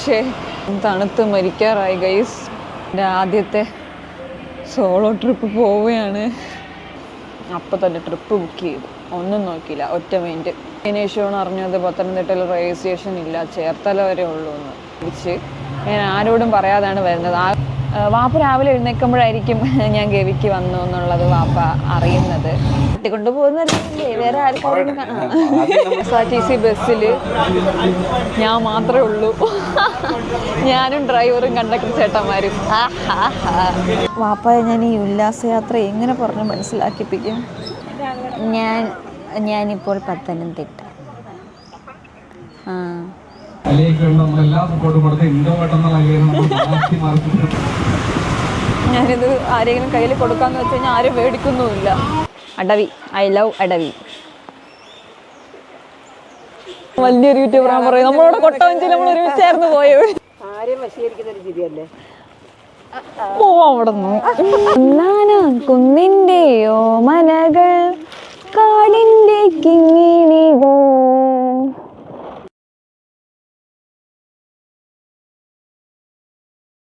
പക്ഷേ തണുത്ത് മരിക്കാറായി ഗൈസ്. എൻ്റെ ആദ്യത്തെ സോളോ ട്രിപ്പ് പോവുകയാണ്. അപ്പം തന്നെ ട്രിപ്പ് ബുക്ക് ചെയ്തു, ഒന്നും നോക്കിയില്ല, ഒറ്റ മൈൻഡ്. അതിനുശേഷമാണ് അറിഞ്ഞത് പത്തനംതിട്ടയിൽ റെയിൽവേ സ്റ്റേഷൻ ഇല്ല, ചേർത്തല വരെ ഉള്ളൂ എന്ന്. തിരിച്ച് ഞാൻ ആരോടും പറയാതാണ് വരുന്നത്. വാപ്പ രാവിലെ എഴുന്നേൽക്കുമ്പോഴായിരിക്കും ഞാൻ ഗവിക്ക് വന്നു എന്നുള്ളത് വാപ്പ അറിയുന്നത്. കുട്ടിക്കൊണ്ട് പോകുന്നല്ലേ, വേറെ ആർക്കും KSRTC ബസ്സിൽ ഞാൻ മാത്രമേ ഉള്ളൂ, ഞാനും ഡ്രൈവറും കണ്ടക്ടർ ചേട്ടന്മാരും. വാപ്പയെ ഞാൻ ഈ ഉല്ലാസയാത്ര എങ്ങനെ പറഞ്ഞ് മനസ്സിലാക്കിപ്പിക്കും? ഞാനിപ്പോൾ പത്തനംതിട്ട. ഞാനിത് ആരെങ്കിലും കയ്യിൽ കൊടുക്കാന്ന് വെച്ച് കഴിഞ്ഞാൽ ആരും മേടിക്കുന്നുമില്ല. അടവി, ഐ ലവ് അടവി. വലിയൊരു യൂട്യൂബർ പറയും നമ്മളോട് കൊട്ടവഞ്ചി നമ്മൾ ഒരുമിച്ചായിരുന്നു പോയത്. കുന്നിന്റെ ഓമനകൾ കാടിന്റെ കിങ്ങിണികൾ